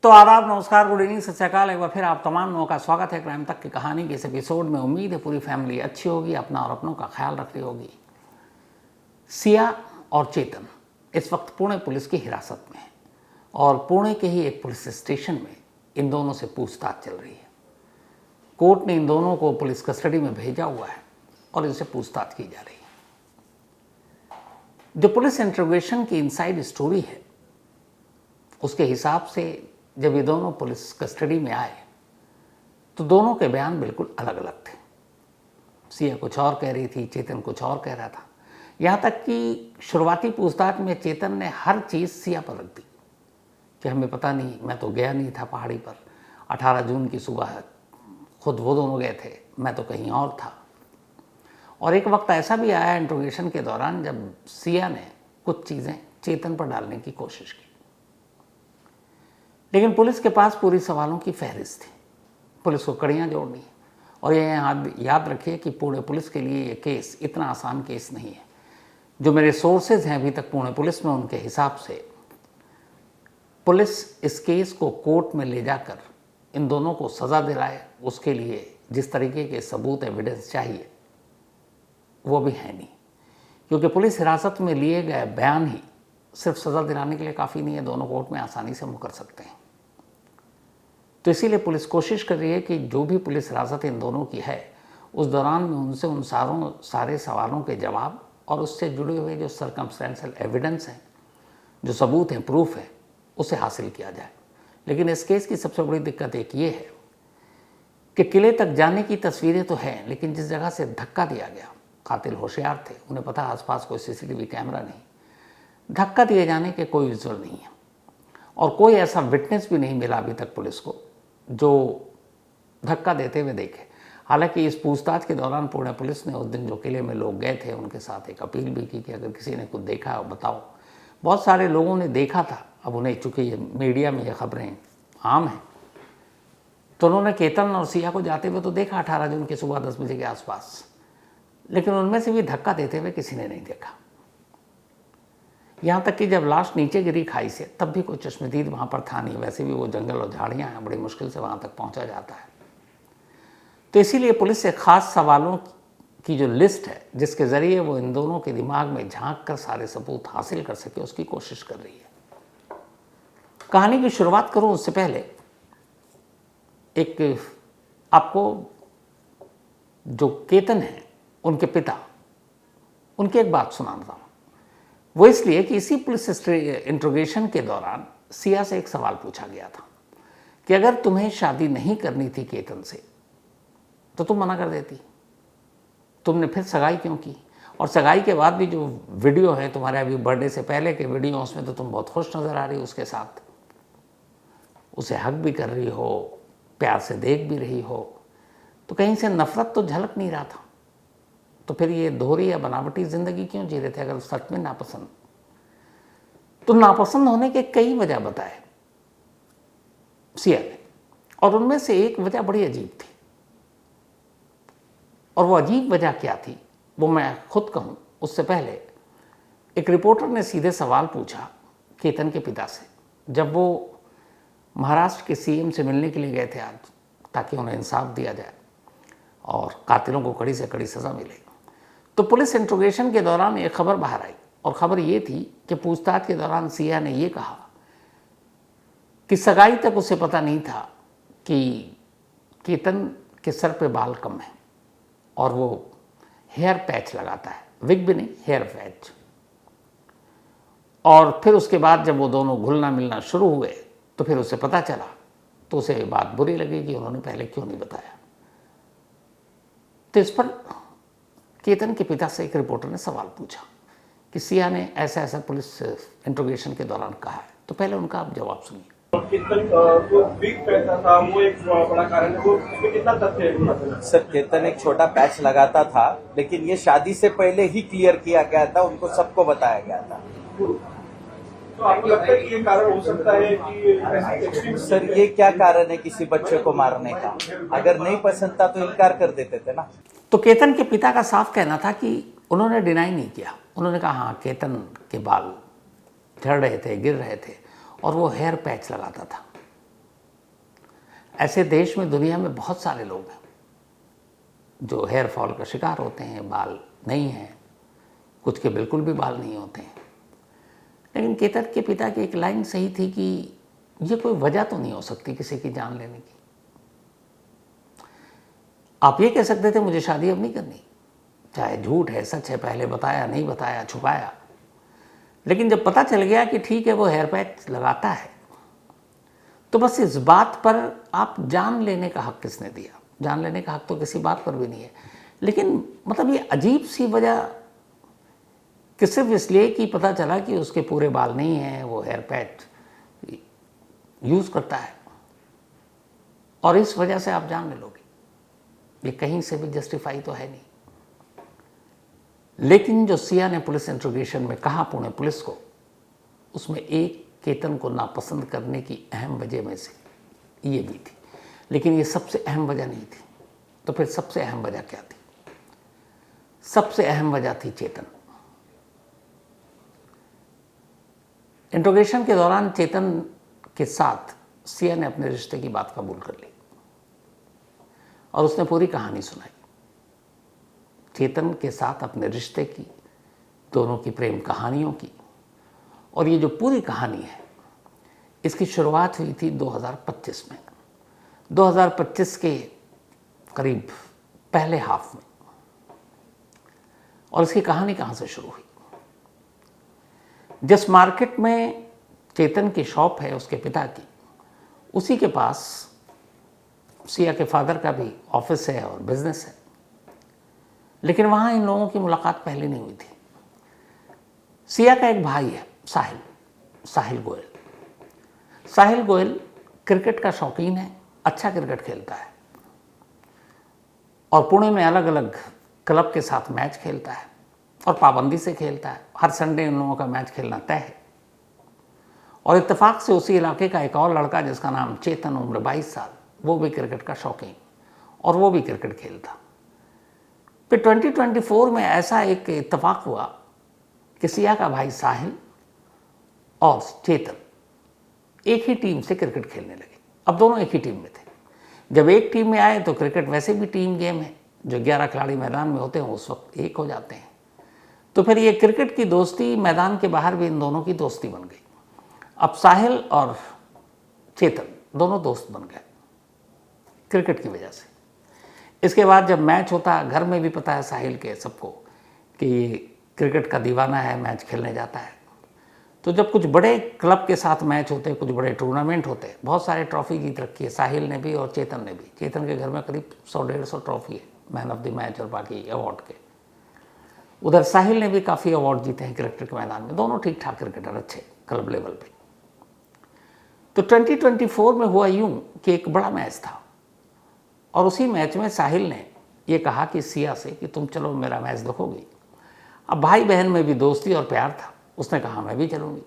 तो आदाब, नमस्कार, गुड इवनिंग, सत श्री अकाल। एक बार फिर आप तमाम लोगों का स्वागत है क्राइम तक की कहानी के इस एपिसोड में। उम्मीद है पूरी फैमिली अच्छी होगी, अपना और अपनों का ख्याल रख रही होगी। सिया और चेतन इस वक्त पुणे पुलिस की हिरासत में है और पुणे के ही एक पुलिस स्टेशन में इन दोनों से पूछताछ चल रही है। कोर्ट ने इन दोनों को पुलिस कस्टडी में भेजा हुआ है और इनसे पूछताछ की जा रही है। जो पुलिस इंट्रोगेशन की इनसाइड स्टोरी है उसके हिसाब से जब ये दोनों पुलिस कस्टडी में आए तो दोनों के बयान बिल्कुल अलग अलग थे। सिया कुछ और कह रही थी, चेतन कुछ और कह रहा था। यहाँ तक कि शुरुआती पूछताछ में चेतन ने हर चीज़ सिया पर रख दी कि हमें पता नहीं, मैं तो गया नहीं था पहाड़ी पर, 18 जून की सुबह खुद वो दोनों गए थे, मैं तो कहीं और था। और एक वक्त ऐसा भी आया इंट्रोगेशन के दौरान जब सिया ने कुछ चीज़ें चेतन पर डालने की कोशिश की, लेकिन पुलिस के पास पूरी सवालों की फहरिस्त थी। पुलिस को कड़ियाँ जोड़नी। और ये याद रखिए कि पुणे पुलिस के लिए ये केस इतना आसान केस नहीं है। जो मेरे सोर्सेज हैं अभी तक पुणे पुलिस में, उनके हिसाब से पुलिस इस केस को कोर्ट में ले जाकर इन दोनों को सज़ा दिलाए, उसके लिए जिस तरीके के सबूत एविडेंस चाहिए वो भी है नहीं। क्योंकि पुलिस हिरासत में लिए गए बयान ही सिर्फ सज़ा दिलाने के लिए काफ़ी नहीं है। दोनों कोर्ट में आसानी से मुकर सकते हैं। तो इसीलिए पुलिस कोशिश कर रही है कि जो भी पुलिस हिरासत इन दोनों की है उस दौरान में उनसे उन सारे सवालों के जवाब और उससे जुड़े हुए जो सर्कमस्टेंशियल एविडेंस हैं, जो सबूत हैं, प्रूफ है, उसे हासिल किया जाए। लेकिन इस केस की सबसे बड़ी दिक्कत एक ये है कि किले तक जाने की तस्वीरें तो हैं, लेकिन जिस जगह से धक्का दिया गया, कातिल होशियार थे, उन्हें पता आसपास कोई सीसीटीवी कैमरा नहीं, धक्का दिए जाने के कोई विजुअल नहीं है और कोई ऐसा विटनेस भी नहीं मिला अभी तक पुलिस को जो धक्का देते हुए देखे। हालांकि इस पूछताछ के दौरान पुणे पुलिस ने उस दिन जो किले में लोग गए थे उनके साथ एक अपील भी की कि अगर किसी ने कुछ देखा हो बताओ। बहुत सारे लोगों ने देखा था। अब उन्हें, चूँकि मीडिया में ये खबरें आम हैं, तो उन्होंने केतन और सिया को जाते हुए तो देखा 18 जून की सुबह 10 बजे के आसपास, लेकिन उनमें से भी धक्का देते हुए किसी ने नहीं देखा। यहाँ तक कि जब लाश नीचे गिरी खाई से तब भी कोई चश्मदीद वहाँ पर था नहीं। वैसे भी वो जंगल और झाड़ियाँ हैं, बड़ी मुश्किल से वहाँ तक पहुँचा जाता है। तो इसीलिए पुलिस से ख़ास सवालों की जो लिस्ट है जिसके ज़रिए वो इन दोनों के दिमाग में झांक कर सारे सबूत हासिल कर सके, उसकी कोशिश कर रही है। कहानी की शुरुआत करूँ उससे पहले एक आपको जो केतन है उनके पिता, उनकी एक बात सुनाता हूँ। वो इसलिए कि इसी पुलिस इंट्रोगेशन के दौरान सिया से एक सवाल पूछा गया था कि अगर तुम्हें शादी नहीं करनी थी केतन से तो तुम मना कर देती, तुमने फिर सगाई क्यों की? और सगाई के बाद भी जो वीडियो है तुम्हारे अभी बर्थडे से पहले के वीडियो, उसमें तो तुम बहुत खुश नज़र आ रही हो उसके साथ, उसे हक भी कर रही हो, प्यार से देख भी रही हो, तो कहीं से नफरत तो झलक नहीं रहा था। तो फिर ये दोहरी या बनावटी ज़िंदगी क्यों जी रहे थे अगर सच में नापसंद? तो नापसंद होने के कई वजह बताए सिया ने, और उनमें से एक वजह बड़ी अजीब थी। और वो अजीब वजह क्या थी वो मैं खुद कहूँ उससे पहले एक रिपोर्टर ने सीधे सवाल पूछा केतन के पिता से, जब वो महाराष्ट्र के सीएम से मिलने के लिए गए थे आज, ताकि उन्हें इंसाफ दिया जाए और कातिलों को कड़ी से कड़ी सज़ा मिले। तो पुलिस इंट्रोगेशन के दौरान एक खबर बाहर आई और ख़बर ये थी कि पूछताछ के दौरान सिया ने ये कहा कि सगाई तक उसे पता नहीं था कि केतन के सर पे बाल कम है और वो हेयर पैच लगाता है, विग भी नहीं, हेयर पैच। और फिर उसके बाद जब वो दोनों घुलना मिलना शुरू हुए तो फिर उसे पता चला, तो उसे बात बुरी लगी कि उन्होंने पहले क्यों नहीं बताया। तो इस पर केतन के पिता से एक रिपोर्टर ने सवाल पूछा कि सिया ने ऐसा ऐसा पुलिस इंट्रोगेशन के दौरान कहा है। तो पहले उनका आप जवाब सुनिए। केतन जो बिग पैसा था वो एक बड़ा कारण है, वो इसमें कितना तथ्य है? सर, केतन एक छोटा पैच लगाता था, लेकिन ये शादी से पहले ही क्लियर किया गया था, उनको सबको बताया गया था। तो आपको लगता है कि ये कारण हो सकता है कि सर, ये क्या कारण है किसी बच्चे को मारने का? अगर नहीं पसंद था तो इनकार कर देते थे ना। तो केतन के पिता का साफ कहना था कि उन्होंने डिनाई नहीं किया। उन्होंने कहा हाँ, केतन के बाल झड़ रहे थे, गिर रहे थे और वो हेयर पैच लगाता था। ऐसे देश में, दुनिया में बहुत सारे लोग हैं जो हेयर फॉल का शिकार होते हैं, बाल नहीं हैं, कुछ के बिल्कुल भी बाल नहीं होते हैं। लेकिन केतन के पिता की एक लाइन सही थी कि ये कोई वजह तो नहीं हो सकती किसी की जान लेने की। आप ये कह सकते थे मुझे शादी अब नहीं करनी, चाहे झूठ है सच है, पहले बताया नहीं बताया, छुपाया, लेकिन जब पता चल गया कि ठीक है वो हेयर पैच लगाता है, तो बस इस बात पर आप जान लेने का हक किसने दिया? जान लेने का हक तो किसी बात पर भी नहीं है। लेकिन मतलब ये अजीब सी वजह कि सिर्फ इसलिए कि पता चला कि उसके पूरे बाल नहीं हैं, वो हेयर पैच यूज़ करता है, और इस वजह से आप जान ले लोगे, ये कहीं से भी जस्टिफाई तो है नहीं। लेकिन जो सिया ने पुलिस इंट्रोगेशन में कहा पुणे पुलिस को, उसमें एक केतन को नापसंद करने की अहम वजह में से ये भी थी। लेकिन ये सबसे अहम वजह नहीं थी। तो फिर सबसे अहम वजह क्या थी? सबसे अहम वजह थी चेतन। इंट्रोगेशन के दौरान चेतन के साथ सिया ने अपने रिश्ते की बात कबूल कर ली और उसने पूरी कहानी सुनाई। चेतन के साथ अपने रिश्ते की, दोनों की प्रेम कहानियों की, और ये जो पूरी कहानी है इसकी शुरुआत हुई थी 2025 में, 2025 के करीब पहले हाफ में। और इसकी कहानी कहाँ से शुरू हुई? जिस मार्केट में चेतन की शॉप है उसके पिता की, उसी के पास सिया के फादर का भी ऑफिस है और बिजनेस है। लेकिन वहाँ इन लोगों की मुलाकात पहले नहीं हुई थी। सिया का एक भाई है साहिल गोयल। साहिल गोयल क्रिकेट का शौकीन है, अच्छा क्रिकेट खेलता है और पुणे में अलग अलग क्लब के साथ मैच खेलता है और पाबंदी से खेलता है। हर संडे इन लोगों का मैच खेलना तय है। और इत्तेफाक से उसी इलाके का एक और लड़का जिसका नाम चेतन, उम्र 22 साल, वो भी क्रिकेट का शौकीन और वो भी क्रिकेट खेलता। फिर 2024 में ऐसा एक इत्तेफाक हुआ कि सिया का भाई साहिल और चेतन एक ही टीम से क्रिकेट खेलने लगे। अब दोनों एक ही टीम में थे। जब एक टीम में आए तो क्रिकेट वैसे भी टीम गेम है, जो 11 खिलाड़ी मैदान में होते हैं उस वक्त एक हो जाते हैं। तो फिर ये क्रिकेट की दोस्ती मैदान के बाहर भी इन दोनों की दोस्ती बन गई। अब साहिल और चेतन दोनों दोस्त बन गए क्रिकेट की वजह से। इसके बाद जब मैच होता, घर में भी पता है साहिल के सबको कि ये क्रिकेट का दीवाना है, मैच खेलने जाता है। तो जब कुछ बड़े क्लब के साथ मैच होते, कुछ बड़े टूर्नामेंट होते, बहुत सारे ट्रॉफी जीत रखी है साहिल ने भी और चेतन ने भी। चेतन के घर में करीब 100-150 ट्रॉफी है, मैन ऑफ द मैच और बाकी अवार्ड के। उधर साहिल ने भी काफ़ी अवार्ड जीते हैं क्रिकेट के मैदान में। दोनों ठीक ठाक क्रिकेटर, अच्छे क्लब लेवल पे। तो 2024 में हुआ यूं कि एक बड़ा मैच था और उसी मैच में साहिल ने ये कहा कि सिया से कि तुम चलो मेरा मैच देखोगी। अब भाई बहन में भी दोस्ती और प्यार था, उसने कहा मैं भी चलूँगी।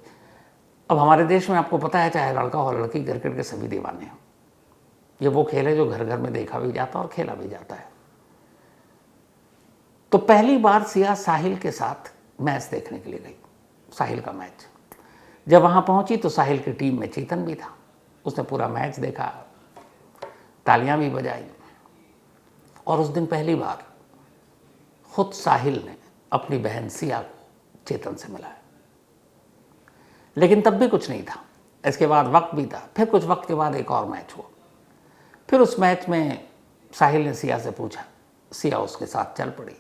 अब हमारे देश में आपको पता है, चाहे लड़का हो लड़की, क्रिकेट के सभी दीवाने हैं। ये वो खेल है जो घर घर में देखा भी जाता है और खेला भी जाता है। तो पहली बार सिया साहिल के साथ मैच देखने के लिए गई, साहिल का मैच। जब वहाँ पहुँची तो साहिल की टीम में चेतन भी था। उसने पूरा मैच देखा, तालियां भी बजाई। और उस दिन पहली बार खुद साहिल ने अपनी बहन सिया को चेतन से मिलाया। लेकिन तब भी कुछ नहीं था। इसके बाद वक्त बीता। फिर कुछ वक्त के बाद एक और मैच हुआ। फिर उस मैच में साहिल ने सिया से पूछा, सिया उसके साथ चल पड़ी।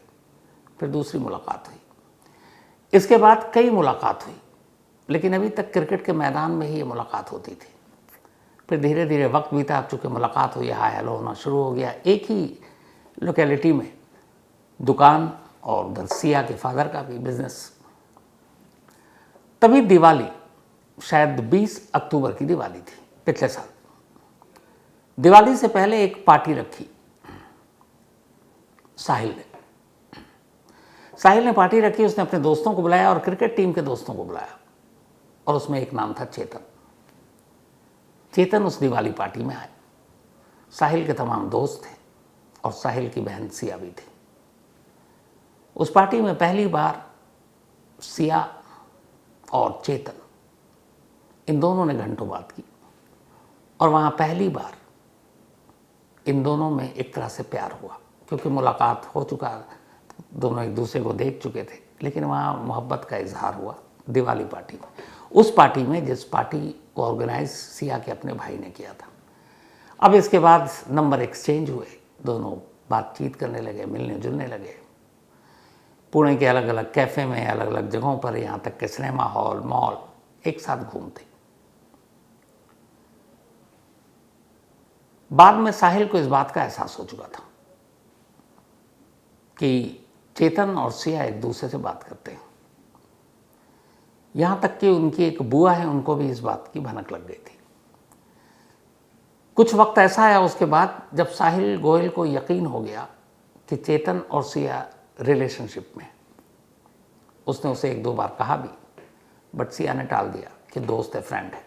फिर दूसरी मुलाकात हुई। इसके बाद कई मुलाकात हुई, लेकिन अभी तक क्रिकेट के मैदान में ही ये मुलाकात होती थी। फिर धीरे धीरे वक्त बीता, चूँकि मुलाकात हुई, हाय हेलो होना शुरू हो गया। एक ही लोकेलिटी में दुकान और उधर सिया के फादर का भी बिजनेस। तभी दिवाली, शायद 20 अक्टूबर की दिवाली थी पिछले साल। दिवाली से पहले एक पार्टी रखी साहिल ने पार्टी रखी। उसने अपने दोस्तों को बुलाया और क्रिकेट टीम के दोस्तों को बुलाया और उसमें एक नाम था चेतन उस दिवाली पार्टी में आए। साहिल के तमाम दोस्त थे और साहिल की बहन सिया भी थी। उस पार्टी में पहली बार सिया और चेतन इन दोनों ने घंटों बात की और वहाँ पहली बार इन दोनों में एक तरह से प्यार हुआ, क्योंकि मुलाकात हो चुका, दोनों एक दूसरे को देख चुके थे। लेकिन वहाँ मोहब्बत का इजहार हुआ दिवाली पार्टी में, उस पार्टी में जिस पार्टी को ऑर्गेनाइज सिया के अपने भाई ने किया था। अब इसके बाद नंबर एक्सचेंज हुए, दोनों बातचीत करने लगे, मिलने जुलने लगे, पुणे के अलग अलग कैफ़े में, अलग अलग जगहों पर, यहाँ तक कि सिनेमा हॉल, मॉल, एक साथ घूमते। बाद में साहिल को इस बात का एहसास हो चुका था कि चेतन और सिया एक दूसरे से बात करते हैं। यहाँ तक कि उनकी एक बुआ है, उनको भी इस बात की भनक लग गई थी। कुछ वक्त ऐसा आया उसके बाद जब साहिल गोयल को यकीन हो गया कि चेतन और सिया रिलेशनशिप में। उसने उसे एक दो बार कहा भी, बट सिया ने टाल दिया कि दोस्त है, फ्रेंड है।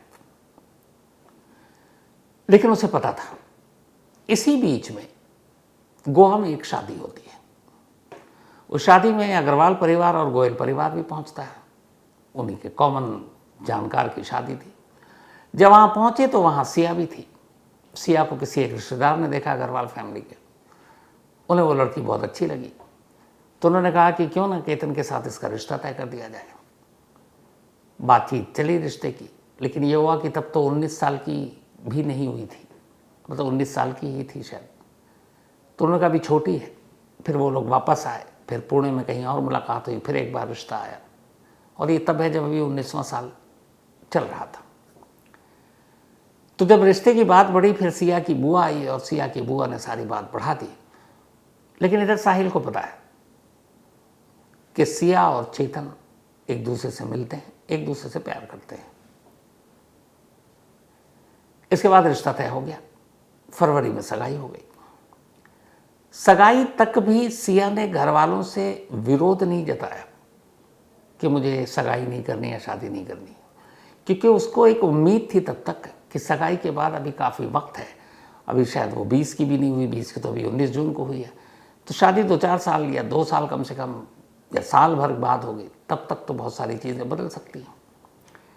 लेकिन उसे पता था। इसी बीच में गोवा में एक शादी होती है। उस शादी में अग्रवाल परिवार और गोयल परिवार भी पहुंचता है। उन्हीं के कॉमन जानकार की शादी थी। जब वहाँ पहुंचे तो वहाँ सिया भी थी। सिया को किसी एक रिश्तेदार ने देखा अग्रवाल फैमिली के, उन्हें वो लड़की बहुत अच्छी लगी, तो उन्होंने कहा कि क्यों ना केतन के साथ इसका रिश्ता तय कर दिया जाए। बातचीत चली रिश्ते की, लेकिन ये हुआ कि तब तो 19 साल की भी नहीं हुई थी, मतलब 19 साल की ही थी शायद। तो उन्होंने कहा भी छोटी है। फिर वो लोग वापस आए, फिर पुणे में कहीं और मुलाकात हुई, फिर एक बार रिश्ता आया, और ये तब है जब अभी 19वां साल चल रहा था। तो जब रिश्ते की बात बढ़ी, फिर सिया की बुआ आई और सिया की बुआ ने सारी बात बढ़ा दी। लेकिन इधर साहिल को पता है कि सिया और चेतन एक दूसरे से मिलते हैं, एक दूसरे से प्यार करते हैं। इसके बाद रिश्ता तय हो गया। फरवरी में सगाई हो गई। सगाई तक भी सिया ने घर वालों से विरोध नहीं जताया कि मुझे सगाई नहीं करनी या शादी नहीं करनी, क्योंकि उसको एक उम्मीद थी तब तक कि सगाई के बाद अभी काफ़ी वक्त है, अभी शायद वो 20 की भी नहीं हुई, 20 की तो अभी 19 जून को हुई है, तो शादी 2-4 साल या 2 साल कम से कम या साल भर बाद होगी, तब तक तो बहुत सारी चीज़ें बदल सकती हैं।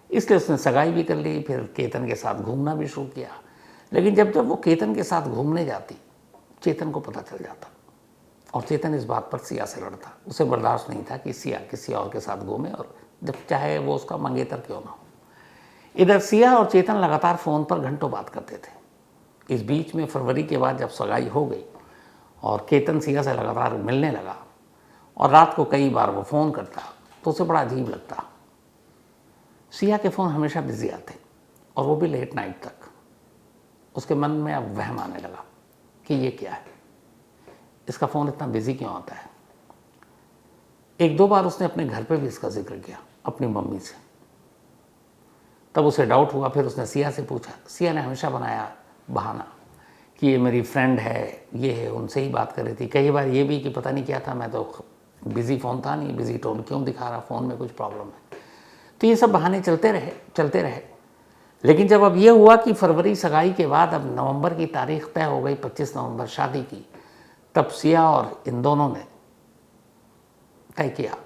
इसलिए उसने सगाई भी कर ली, फिर केतन के साथ घूमना भी शुरू किया। लेकिन जब जब वो केतन के साथ घूमने जाती, चेतन को पता चल जाता, और चेतन इस बात पर सिया से लड़ता। उसे बर्दाश्त नहीं था कि सिया किसी और के साथ घूमे, और जब चाहे वो उसका मंगेतर क्यों ना हो। इधर सिया और चेतन लगातार फ़ोन पर घंटों बात करते थे। इस बीच में फरवरी के बाद जब सगाई हो गई और केतन सिया से लगातार मिलने लगा, और रात को कई बार वो फ़ोन करता, तो उसे बड़ा अजीब लगता। सिया के फ़ोन हमेशा बिजी आते, और वो भी लेट नाइट तक। उसके मन में अब वहम आने लगा कि ये क्या है, इसका फ़ोन इतना बिजी क्यों आता है। 1-2 बार उसने अपने घर पे भी इसका जिक्र किया अपनी मम्मी से, तब उसे डाउट हुआ। फिर उसने सिया से पूछा। सिया ने हमेशा बनाया बहाना कि ये मेरी फ्रेंड है, ये है, उनसे ही बात कर रही थी। कई बार ये भी कि पता नहीं क्या था, मैं तो बिज़ी फ़ोन था नहीं, बिज़ी टोन क्यों दिखा रहा, फ़ोन में कुछ प्रॉब्लम है। तो ये सब बहाने चलते रहे। लेकिन जब अब ये हुआ कि फरवरी सगाई के बाद अब नवंबर की तारीख तय हो गई, 25 नवंबर शादी की, तब सिया और इन दोनों ने तय किया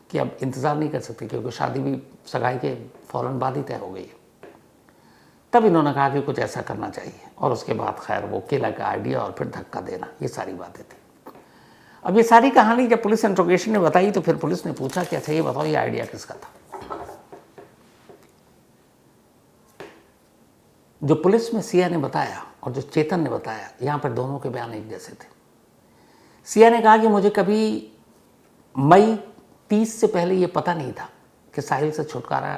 कि अब इंतज़ार नहीं कर सकते, क्योंकि शादी भी सगाई के फ़ौरन बाद ही तय हो गई है। तब इन्होंने कहा कि कुछ ऐसा करना चाहिए, और उसके बाद खैर वो केला का आइडिया और फिर धक्का देना, ये सारी बातें थी। अब ये सारी कहानी जब पुलिस इंट्रोगेशन ने बताई, तो फिर पुलिस ने पूछा कि अच्छा ये बताओ, ये आइडिया किसका था। जो पुलिस में सिया ने बताया और जो चेतन ने बताया, यहाँ पर दोनों के बयान एक जैसे थे। सिया ने कहा कि मुझे कभी मई 30 से पहले ये पता नहीं था कि साहिल से छुटकारा,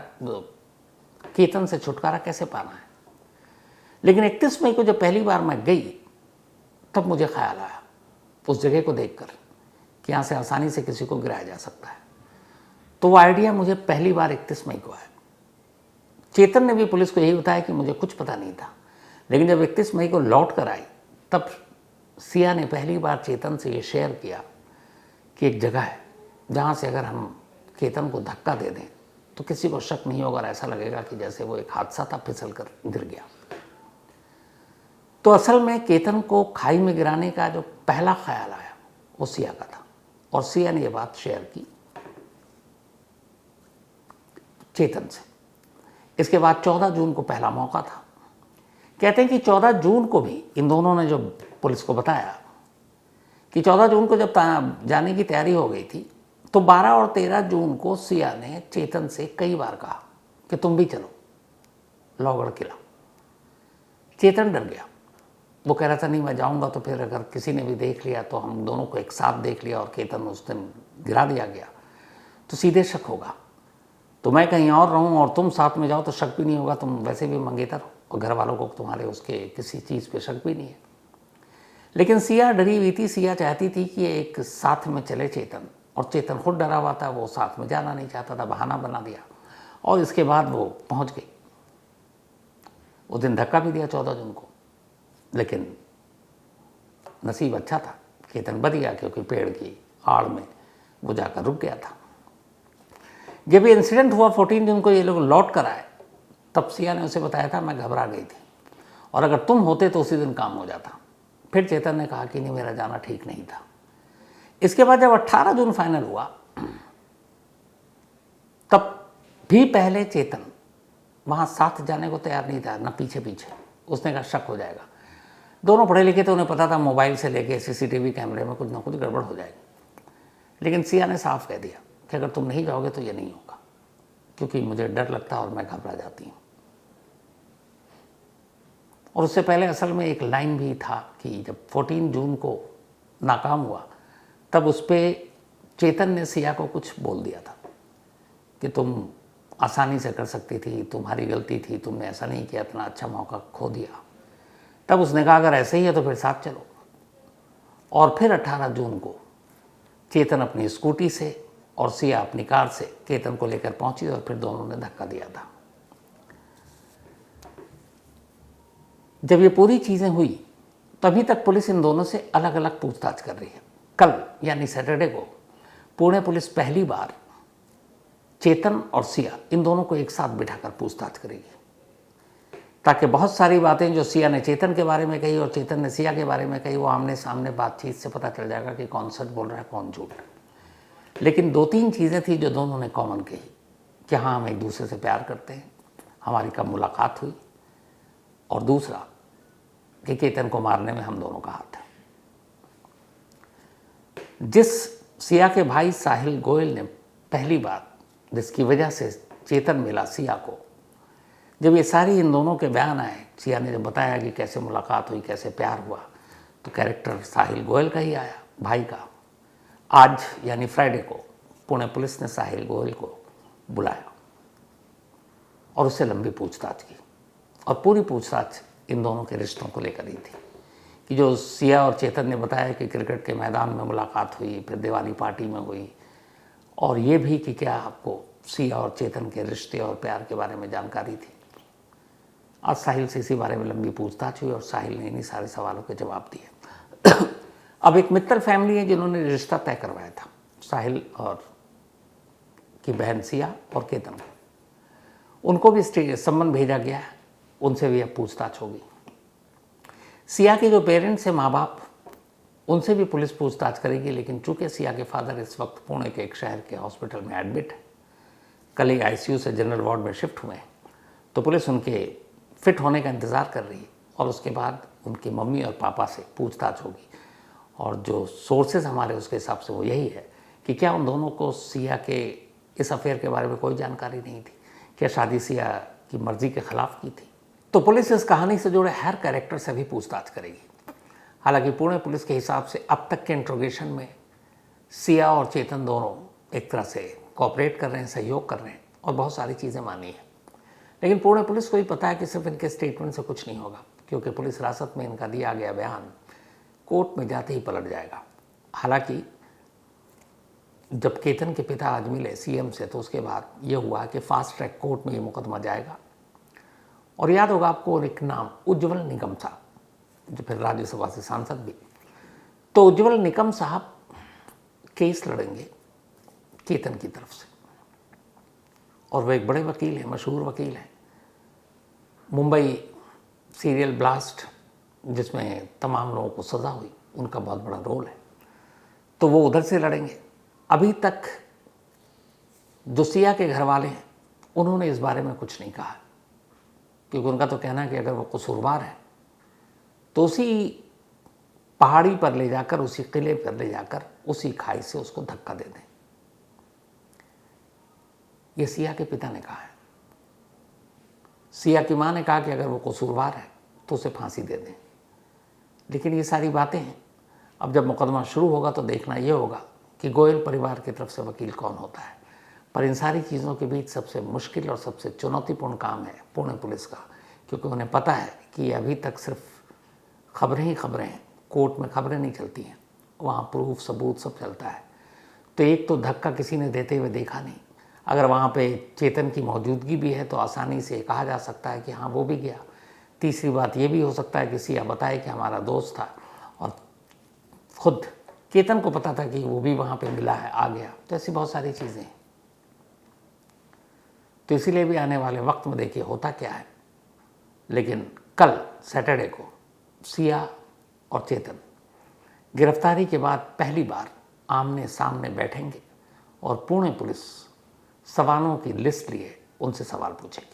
केतन से छुटकारा कैसे पाना है। लेकिन 31 मई को जब पहली बार मैं गई, तब मुझे ख्याल आया उस जगह को देखकर कि यहाँ से आसानी से किसी को गिराया जा सकता है। तो वो आइडिया मुझे पहली बार 31 मई को आया। चेतन ने भी पुलिस को यही बताया कि मुझे कुछ पता नहीं था। लेकिन जब 31 मई को लौट कर आई, तब सिया ने पहली बार चेतन से ये शेयर किया कि एक जगह है जहाँ से अगर हम केतन को धक्का दे दें तो किसी को शक नहीं होगा, और ऐसा लगेगा कि जैसे वो एक हादसा था, फिसल कर गिर गया। तो असल में केतन को खाई में गिराने का जो पहला ख्याल आया वो सिया का था, और सिया ने ये बात शेयर की चेतन से। इसके बाद 14 जून को पहला मौका था। कहते हैं कि 14 जून को भी इन दोनों ने जो पुलिस को बताया कि 14 जून को जब जाने की तैयारी हो गई थी तो 12 और 13 जून को सिया ने चेतन से कई बार कहा कि तुम भी चलो लोहगढ़ किला। चेतन डर गया। वो कह रहा था नहीं मैं जाऊंगा तो फिर अगर किसी ने भी देख लिया तो हम दोनों को एक साथ देख लिया और केतन उस दिन गिरा दिया गया तो सीधे शक होगा, तो मैं कहीं और रहूं और तुम साथ में जाओ तो शक भी नहीं होगा, तुम वैसे भी मंगेतर हो और घर वालों को तुम्हारे उसके किसी चीज़ पे शक भी नहीं है। लेकिन सिया डरी हुई थी। सिया चाहती थी कि एक साथ में चले चेतन, और चेतन खुद डरा हुआ था, वो साथ में जाना नहीं चाहता था, बहाना बना दिया और इसके बाद वो पहुंच गई। उस दिन धक्का भी दिया 14 जून को, लेकिन नसीब अच्छा था, चेतन बच गया क्योंकि पेड़ की आड़ में वो जाकर रुक गया था। जब ये इंसिडेंट हुआ 14 जून को ये लोग लौट कर आए तब सिया ने उसे बताया था मैं घबरा गई थी और अगर तुम होते तो उसी दिन काम हो जाता। फिर चेतन ने कहा कि नहीं मेरा जाना ठीक नहीं था। इसके बाद जब 18 जून फाइनल हुआ तब भी पहले चेतन वहां साथ जाने को तैयार नहीं था, ना पीछे पीछे। उसने कहा शक हो जाएगा। दोनों पढ़े लिखे थे, उन्हें पता था मोबाइल से लेके सीसीटीवी कैमरे में कुछ ना कुछ गड़बड़ हो जाएगी। लेकिन सिया ने साफ कह दिया कि अगर तुम नहीं जाओगे तो ये नहीं होगा, क्योंकि मुझे डर लगता है और मैं घबरा जाती हूँ। और उससे पहले असल में एक लाइन भी था कि जब 14 जून को नाकाम हुआ तब उस पर चेतन ने सिया को कुछ बोल दिया था कि तुम आसानी से कर सकती थी, तुम्हारी गलती थी, तुमने ऐसा नहीं किया, इतना अच्छा मौका खो दिया। तब उसने कहा अगर ऐसे ही है तो फिर साथ चलो। और फिर 18 जून को चेतन अपनी स्कूटी से और सिया अपनी कार से केतन को लेकर पहुंची और फिर दोनों ने धक्का दिया था। जब ये पूरी चीज़ें हुई तभी तक पुलिस इन दोनों से अलग अलग पूछताछ कर रही है। कल यानी सैटरडे को पुणे पुलिस पहली बार चेतन और सिया इन दोनों को एक साथ बिठाकर पूछताछ करेगी, ताकि बहुत सारी बातें जो सिया ने चेतन के बारे में कही और चेतन ने सिया के बारे में कही वो आमने सामने बातचीत से पता चल जाएगा कि कौन सच बोल रहा है कौन झूठ। लेकिन 2-3 चीज़ें थी जो दोनों ने कॉमन कही कि हाँ हम एक दूसरे से प्यार करते हैं, हमारी कब मुलाकात हुई, और दूसरा कि केतन को मारने में हम दोनों का हाथ है। जिस सिया के भाई साहिल गोयल ने पहली बार जिसकी वजह से चेतन मिला सिया को, जब ये सारी इन दोनों के बयान आए, सिया ने जब बताया कि कैसे मुलाकात हुई, कैसे प्यार हुआ, तो कैरेक्टर साहिल गोयल का ही आया, भाई का। आज यानी फ्राइडे को पुणे पुलिस ने साहिल गोयल को बुलाया और उससे लंबी पूछताछ की, और पूरी पूछताछ इन दोनों के रिश्तों को लेकर ही थी कि जो सिया और चेतन ने बताया कि क्रिकेट के मैदान में मुलाकात हुई, फिर दिवाली पार्टी में हुई, और ये भी कि क्या आपको सिया और चेतन के रिश्ते और प्यार के बारे में जानकारी थी। आज साहिल से इसी बारे में लंबी पूछताछ हुई और साहिल ने इन्हीं सारे सवालों के जवाब दिए। अब एक मित्तल फैमिली है जिन्होंने रिश्ता तय करवाया था, साहिल और की बहन सिया और केतन को, उनको भी सम्मन भेजा गया है, उनसे भी अब पूछताछ होगी। सिया के जो पेरेंट्स हैं, माँ बाप, उनसे भी पुलिस पूछताछ करेगी। लेकिन चूंकि सिया के फादर इस वक्त पुणे के एक शहर के हॉस्पिटल में एडमिट है, कल ही आईसीयू से जनरल वार्ड में शिफ्ट हुए हैं, तो पुलिस उनके फिट होने का इंतज़ार कर रही है और उसके बाद उनकी मम्मी और पापा से पूछताछ होगी। और जो सोर्सेज हमारे उसके हिसाब से वो यही है कि क्या उन दोनों को सिया के इस अफेयर के बारे में कोई जानकारी नहीं थी, क्या शादी सिया की मर्जी के खिलाफ की थी। तो पुलिस इस कहानी से जुड़े हर कैरेक्टर से भी पूछताछ करेगी। हालांकि पुणे पुलिस के हिसाब से अब तक के इंट्रोगेशन में सिया और चेतन दोनों एक तरह से कोऑपरेट कर रहे हैं, सहयोग कर रहे हैं और बहुत सारी चीज़ें मानी हैं। लेकिन पुणे पुलिस को ही पता है कि सिर्फ इनके स्टेटमेंट से कुछ नहीं होगा, क्योंकि पुलिस हिरासत में इनका दिया गया बयान कोर्ट में जाते ही पलट जाएगा। हालांकि जब केतन के पिता आज मिले सीएम से तो उसके बाद ये हुआ कि फास्ट ट्रैक कोर्ट में ये मुकदमा जाएगा। और याद होगा आपको एक नाम, उज्ज्वल निकम साहब, जो फिर राज्यसभा से सांसद भी। तो उज्ज्वल निकम साहब केस लड़ेंगे केतन की तरफ से, और वो एक बड़े वकील हैं, मशहूर वकील हैं। मुंबई सीरियल ब्लास्ट जिसमें तमाम लोगों को सज़ा हुई, उनका बहुत बड़ा रोल है, तो वो उधर से लड़ेंगे। अभी तक जो सिया के घर वाले हैं उन्होंने इस बारे में कुछ नहीं कहा, क्योंकि उनका तो कहना है कि अगर वो कसूरवार है तो उसी पहाड़ी पर ले जाकर, उसी किले पर ले जाकर उसी खाई से उसको धक्का दे दें। ये सिया के पिता ने कहा है। सिया की मां ने कहा कि अगर वो कसूरवार है तो उसे फांसी दे दें। लेकिन ये सारी बातें हैं, अब जब मुकदमा शुरू होगा तो देखना ये होगा कि गोयल परिवार की तरफ से वकील कौन होता है। पर इन सारी चीज़ों के बीच सबसे मुश्किल और सबसे चुनौतीपूर्ण काम है पुणे पुलिस का, क्योंकि उन्हें पता है कि अभी तक सिर्फ खबरें ही खबरें हैं, कोर्ट में खबरें नहीं चलती हैं, वहाँ प्रूफ सबूत सब चलता है। तो एक तो धक्का किसी ने देते हुए देखा नहीं, अगर वहाँ पे चेतन की मौजूदगी भी है तो आसानी से कहा जा सकता है कि हाँ वो भी गया। तीसरी बात ये भी हो सकता है कि सिया बताए कि हमारा दोस्त था और खुद चेतन को पता था कि वो भी वहाँ पे मिला है, आ गया। तो ऐसी बहुत सारी चीज़ें हैं। तो इसीलिए भी आने वाले वक्त में देखिए होता क्या है। लेकिन कल सैटरडे को सिया और चेतन गिरफ्तारी के बाद पहली बार आमने सामने बैठेंगे और पुणे पुलिस सवालों की लिस्ट लिए उनसे सवाल पूछेगी।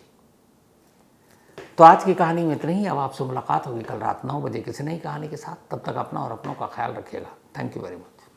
तो आज की कहानी में इतना ही। अब आपसे मुलाकात होगी कल रात 9 बजे किसी नई कहानी के साथ। तब तक अपना और अपनों का ख्याल रखिएगा। Thank you very much.